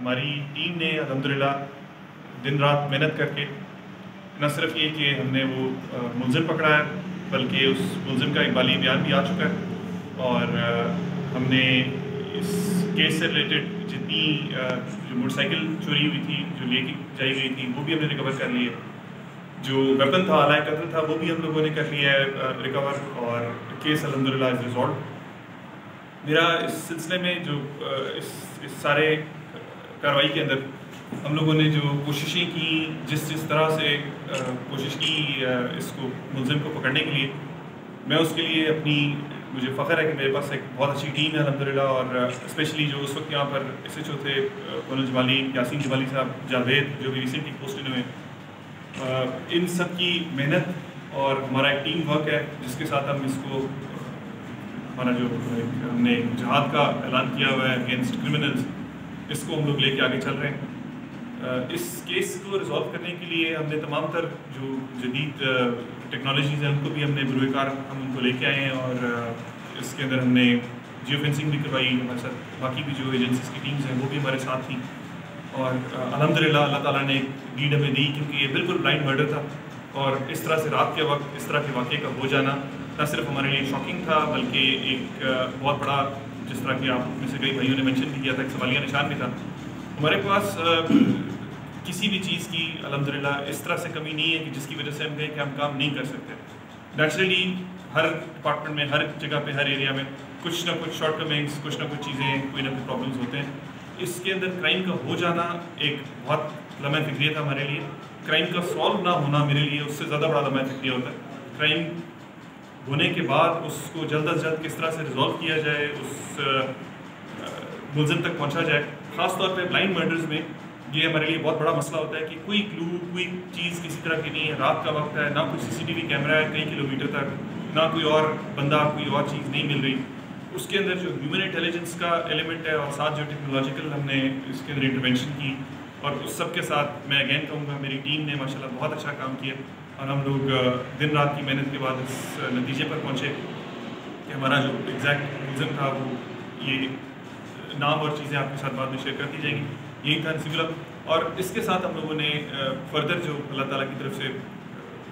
ہماری ٹیم نے الحمدللہ دن رات محنت کر کے نہ صرف یہ کہ ہم نے وہ ملزم پکڑا ہے بلکہ اس ملزم کا اقبالی بیان بھی آ چکا ہے، اور ہم نے اس کیس سے ریلیٹڈ جتنی جو موٹر سائیکل چوری ہوئی تھی، جو لے کے جائی گئی تھی، وہ بھی ہم نے ریکور کر لی ہے۔ جو ویپن تھا، آلائے قتل تھا، وہ بھی ہم لوگوں نے کر لیا ہے ریکور، اور کیس الحمدللہ از ریزالوڈ۔ میرا اس سلسلے میں جو اس سارے کارروائی کے اندر ہم لوگوں نے جو کوششیں کی، جس طرح سے کوشش کی اس کو ملزم کو پکڑنے کے لیے، میں اس کے لیے مجھے فخر ہے کہ میرے پاس ایک بہت اچھی ٹیم ہے الحمدللہ، اور اسپیشلی جو اس وقت یہاں پر ایس ایچ او تھے کونل جمالی، یاسین جمالی صاحب، جاوید جو بھی ریسنٹلی پوسٹڈ ہوئے، ان سب کی محنت اور ہمارا ایک ٹیم ورک ہے جس کے ساتھ ہم اس کو ہمارا جو ہم نے جہاد کا اعلان کیا ہوا ہے اگینسٹ کرمنلز، اس کو ہم لوگ لے کے آگے چل رہے ہیں۔ اس کیس کو ریزالو کرنے کے لیے ہم نے تمام تر جو جدید ٹیکنالوجیز ہیں ان کو بھی ہم نے بروئے کار ہم ان کو لے کے آئے ہیں، اور اس کے اندر ہم نے جیو فینسنگ بھی کروائی ہمارے ساتھ، باقی بھی جو ایجنسیز کی ٹیمز ہیں وہ بھی ہمارے ساتھ تھیں، اور الحمدللہ اللہ تعالیٰ نے ایک لیڈ ہمیں دی، کیونکہ یہ بالکل بلائنڈ مرڈر تھا، اور اس طرح سے رات کے وقت اس طرح کے واقعے کا ہو جانا نہ صرف ہمارے لیے شاکنگ تھا بلکہ ایک بہت بڑا، جس طرح کہ آپ میں سے کئی بھائیوں نے مینشن بھی کیا تھا، ایک سوالیہ نشان بھی تھا۔ ہمارے پاس کسی بھی چیز کی الحمدللہ اس طرح سے کمی نہیں ہے کہ جس کی وجہ سے ہم کہیں کہ ہم کام نہیں کر سکتے۔ نیچرلی ہر ڈپارٹمنٹ میں، ہر جگہ پہ، ہر ایریا میں کچھ نہ کچھ شارٹ کمنگس، کچھ نہ کچھ چیزیں، کوئی نہ کوئی پرابلمس ہوتے ہیں۔ اس کے اندر کرائم کا ہو جانا ایک بہت لمحہ فکریہ تھا ہمارے لیے، کرائم کا سالو نہ ہونا میرے لیے اس سے زیادہ بڑا لمحہ فکریہ ہوتا ہے۔ کرائم ہونے کے بعد اس کو جلد از جلد کس طرح سے ریزالو کیا جائے، اس ملزم تک پہنچا جائے، خاص طور پہ بلائنڈ مرڈرز میں یہ ہمارے لیے بہت بڑا مسئلہ ہوتا ہے کہ کوئی کلو، کوئی چیز کسی طرح کی نہیں ہے، رات کا وقت ہے، نہ کوئی سی سی ٹی وی کیمرہ ہے کئی کلومیٹر تک، نہ کوئی اور بندہ، کوئی اور چیز نہیں مل رہی۔ اس کے اندر جو ہیومن انٹیلیجنس کا ایلیمنٹ ہے، اور ساتھ جو ٹیکنالوجیکل ہم نے اس کے اندر انٹرونشن کی، اور اس سب کے ساتھ میں اگین کہوں گا میری ٹیم نے ماشاءاللہ بہت اچھا کام کیا، اور ہم لوگ دن رات کی محنت کے بعد اس نتیجے پر پہنچے کہ ہمارا جو ایگزیکٹ ملزم تھا، وہ یہ نام اور چیزیں آپ کے ساتھ بعد میں شیئر کر دی جائیں گی، یہی تھا نصیب۔ اور اس کے ساتھ ہم لوگوں نے فردر جو اللہ تعالیٰ کی طرف سے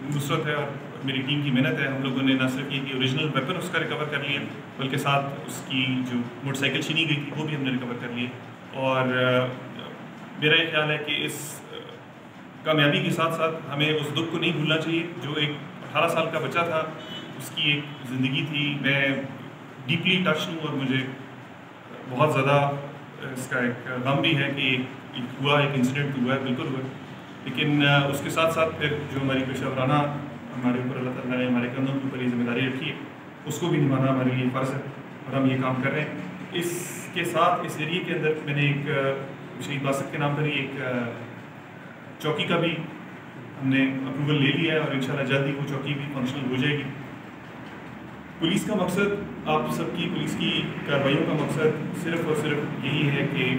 نصرت ہے اور میری ٹیم کی محنت ہے، ہم لوگوں نے نہ صرف یہ کہ اوریجنل ویپن اس کا ریکور کر لیا، بلکہ ساتھ اس کی جو موٹر سائیکل چھینی گئی تھی وہ بھی ہم نے ریکور کر لی۔ اور میرا یہ خیال ہے کہ اس کامیابی کے ساتھ ساتھ ہمیں اس دکھ کو نہیں بھولنا چاہیے جو ایک 18 سال کا بچہ تھا، اس کی ایک زندگی تھی۔ میں ڈیپلی ٹچ ہوں، اور مجھے بہت زیادہ اس کا ایک غم بھی ہے کہ ایک انسیڈنٹ ہوا ہے، بالکل ہوا ہے، لیکن اس کے ساتھ ساتھ پھر جو ہماری پیشہ ورانہ ہمارے اوپر اللہ تعالیٰ نے ہمارے کندھوں کے اوپر یہ ذمہ داری رکھی ہے، اس کو بھی نبھانا ہمارے لیے فرض ہے، اور ہم یہ کام کر رہے ہیں۔ اس کے ساتھ اس ایریے کے اندر میں نے ایک شہید باسط کے نام پر ہی ایک چوکی کا بھی ہم نے اپروول لے لیا ہے، اور انشاءاللہ جلد ہی وہ چوکی بھی فنکشنل ہو جائے گی۔ پولیس کا مقصد، آپ سب کی پولیس کی کارروائیوں کا مقصد صرف اور صرف یہی ہے کہ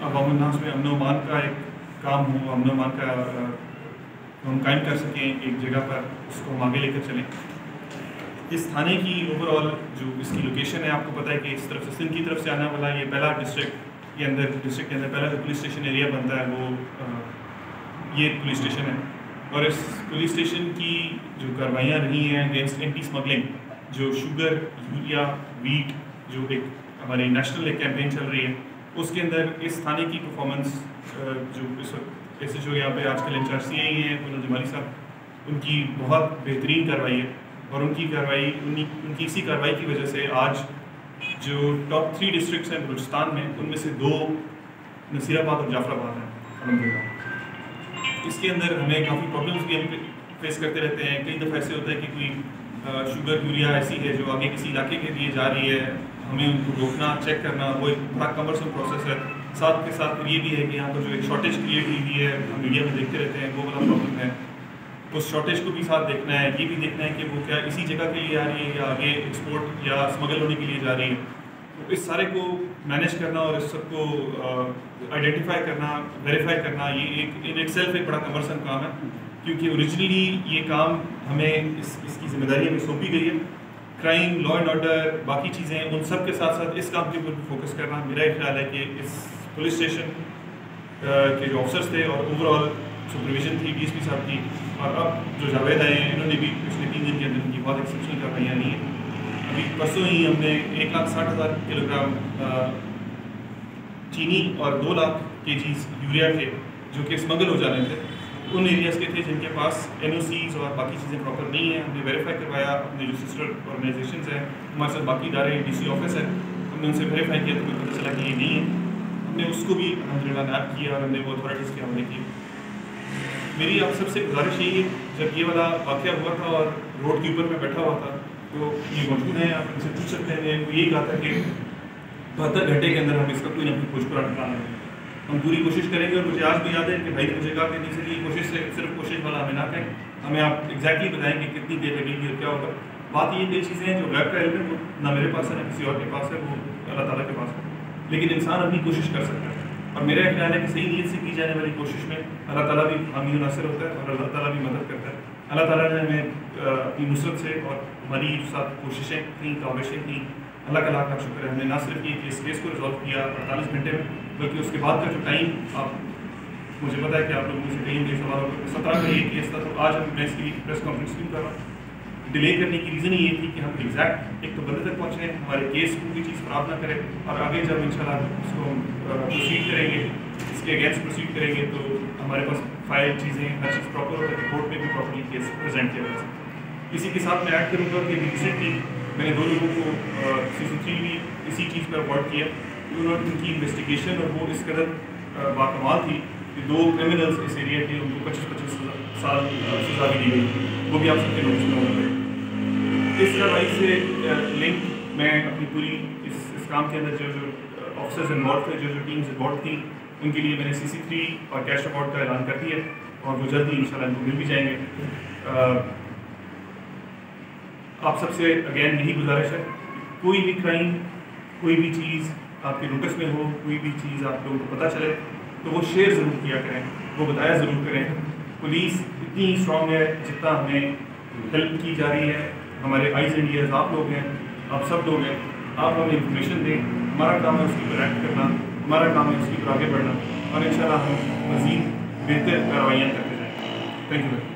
عوام الناس میں امن و امان کا ایک کام ہو، امن و امان کا ہم قائم کر سکیں ایک جگہ پر، اس کو ہم آگے لے کر چلیں۔ اس تھانے کی اوور آل جو اس کی لوکیشن ہے، آپ کو پتہ ہے کہ اس طرف سے سندھ کی طرف سے آنے والا یہ پہلا ڈسٹرکٹ کے اندر پہلا جو پولیس اسٹیشن ایریا بنتا ہے وہ یہ پولیس اسٹیشن ہے، اور اس پولیس اسٹیشن کی جو کاروائیاں رہی ہیں اگینسٹ اینٹی اسمگلنگ، جو شوگر، یوریا، ویٹ، جو ایک ہماری نیشنل ایک کیمپین چل رہی ہے، اس کے اندر اس تھانے کی پرفارمنس جو اس وقت ایس ایچ او یہاں پہ آج کل انچارج سی آئی ہیں کونل جمالی صاحب، ان کی بہت بہترین کارروائی ہے، اور ان کی اسی کارروائی کی وجہ سے آج جو ٹاپ 3 ڈسٹرکٹس ہیں بلوچستان میں، ان میں سے 2 نصیر آباد اور جعفر آباد ہیں الحمدللہ۔ اس کے اندر ہمیں کافی پرابلمس بھی ہم فیس کرتے رہتے ہیں۔ کئی دفعہ ایسے ہوتا ہے کہ کوئی شوگر، یوریا ایسی ہے جو آگے کسی علاقے کے لیے جا رہی ہے، ہمیں ان کو روکنا، چیک کرنا، وہ ایک بڑا کمرسم پروسیس ہے۔ ساتھ کے ساتھ پھر یہ بھی ہے کہ یہاں پر جو ایک شارٹیج کریٹ ہوئی ہے، ہم میڈیا میں دیکھتے رہتے ہیں، وہ والا پرابلم ہے، اس شارٹیج کو بھی ساتھ دیکھنا ہے۔ یہ بھی دیکھنا ہے کہ وہ کیا اسی جگہ کے لیے آ رہی ہے یا آگے ایکسپورٹ یا اسمگل ہونے کے لیے جا رہی ہے۔ تو اس سارے کو مینیج کرنا اور اس سب کو آئیڈینٹیفائی کرنا، ویریفائی کرنا، یہ ایک ان ایٹ سیلف ایک بڑا کمرسم کام ہے، کیونکہ اوریجنلی یہ کام ہمیں اس کی ذمہ داری ہمیں سونپی گئی ہے۔ کرائم، لا اینڈ آرڈر، باقی چیزیں، ان سب کے ساتھ ساتھ اس کام کے اوپر بھی فوکس کرنا۔ میرا یہ خیال ہے کہ اس پولیس اسٹیشن کے جو آفسرس تھے اور اوور آل سپرویژن تھی DSP صاحب کی، اور اب جو جاوید آئے ہیں انہوں نے بھی پچھلے 3 دن کے اندر ان کی بہت ایکسیپشنل کارروائیاں لی ہیں. ابھی پرسوں ہی ہم نے 1,60,000 کلو گرام چینی اور 2 لاکھ kgs یوریا کے جو کہ اسمگل ہو جانے تھے ان ایریاز کے تھے جن کے پاس NOCs اور باقی چیزیں پراپر نہیں ہیں. ہم نے ویریفائی کروایا، اپنے جو سسٹر آرگنائزیشنز ہیں ہمارے ساتھ باقی ادارے DC آفس ہے، ہم نے ان سے ویریفائی کیا تو پتہ چلا کہ یہ نہیں ہے. ہم نے اس کو بھی الحمدللہ نیب کیا اور ہم نے وہ اتھارٹیز کے حوالے کی. میری آپ سب سے گزارش یہی ہے، جب یہ والا واقعہ ہوا تھا اور روڈ کے اوپر میں بیٹھا ہوا تھا تو یہ موجود ہیں، آپ ان سے پوچھ سکتے ہیں. وہ یہی کہا تھا کہ 72 گھنٹے کے اندر ہم اس کا کوئی نہ کوئی کھوج پورا نکالنا ہے. ہم پوری کوشش کریں گے. اور مجھے آج بھی یاد ہے کہ بھائی نے مجھے کہا کہ نہیں سر یہ کوشش سے صرف کوشش والا ہمیں نہ کہیں، ہمیں آپ ایگزیکٹلی بتائیں کہ کتنی دیر لگے گی اور کیا ہوگا. بات یہ کئی چیزیں ہیں جو غیب کا علم ہے، وہ نہ میرے پاس ہے نہ کسی اور کے پاس ہے، وہ اللہ تعالیٰ کے پاس ہے. لیکن انسان اپنی کوشش کر سکتا ہے، اور میرا خیال ہے کہ صحیح نیت سے کی جانے والی کوشش میں اللہ تعالیٰ بھی حامی و ناصر ہوتا ہے اور اللہ تعالیٰ بھی مدد کرتا ہے. اللہ تعالیٰ نے ہمیں اپنی نصرت سے اور ہماری ساتھ کوششیں تھیں، کاوشیں تھیں، اللہ کا لاکھ لاکھ شکر ہے. ہم نے نہ صرف یہ کہ اس کیس کو ریزالو کیا 48 گھنٹے میں، بلکہ اس کے بعد کا جو ٹائم، آپ مجھے پتا ہے کہ آپ لوگ مجھ سے کہیں گے سوال ہوگا 17 کا یہ کیس تھا، تو آج ہم میں اس کی پریس کانفرنس کیوں کر رہا ہوں. ڈیلے کرنے کی ریزن یہ تھی کہ ہم ایگزیکٹ ایک تو بندے تک پہنچیں، ہمارے کیس کو کوئی چیز خراب نہ کرے، اور آگے جب انشاءاللہ اس کو پروسیڈ کریں گے، اس کے اگینسٹ پروسیڈ کریں گے، تو ہمارے پاس فائل چیزیں ہر چیز پراپر ہوتا ہے، کورٹ میں بھی پراپرلی کیس پریزنٹ کیا جا سکتا ہے. اسی کے ساتھ میں ایڈ کروں گا کہ ریسنٹلی میں نے 2 لوگوں کو CC3 بھی اسی چیز پر اوارڈ کیا. انہوں نے ان کی انویسٹیگیشن اور وہ اس قدر باکمال تھی کہ 2 کرمنلز اس ایریا کے ان کو 25-25 سال سزا بھی دی گئی. وہ بھی آپ سب کے نوٹس میں ہونا پڑے. اس کارروائی سے لنک میں اپنی پوری اس کام کے اندر جو آفسرز انوالو تھے، جو ٹیمز انوالو تھیں، ان کے لیے میں نے CC3 اور کیش ریکارڈ کا اعلان کر دیا، اور وہ جلدی انشاءاللہ ان کو مل بھی جائیں گے. آپ سب سے اگین یہی گزارش ہے، کوئی بھی کرائم، کوئی بھی چیز آپ کے نوٹس میں ہو، کوئی بھی چیز آپ لوگوں کو پتہ چلے تو وہ شیئر ضرور کیا کریں، وہ بتایا ضرور کریں. پولیس اتنی اسٹرانگ ہے جتنا ہمیں ہیلپ کی جا رہی ہے. ہمارے آئیز اینڈ ایئرز آپ لوگ ہیں، آپ سب لوگ ہیں. آپ ہمیں انفارمیشن دیں، ہمارا کام ہے اس کی پر ایکٹ کرنا، ہمارا کام ہے اس کی پر آگے بڑھنا، اور انشاءاللہ ہم مزید بہتر کارروائیاں کرتے جائیں. Thank you.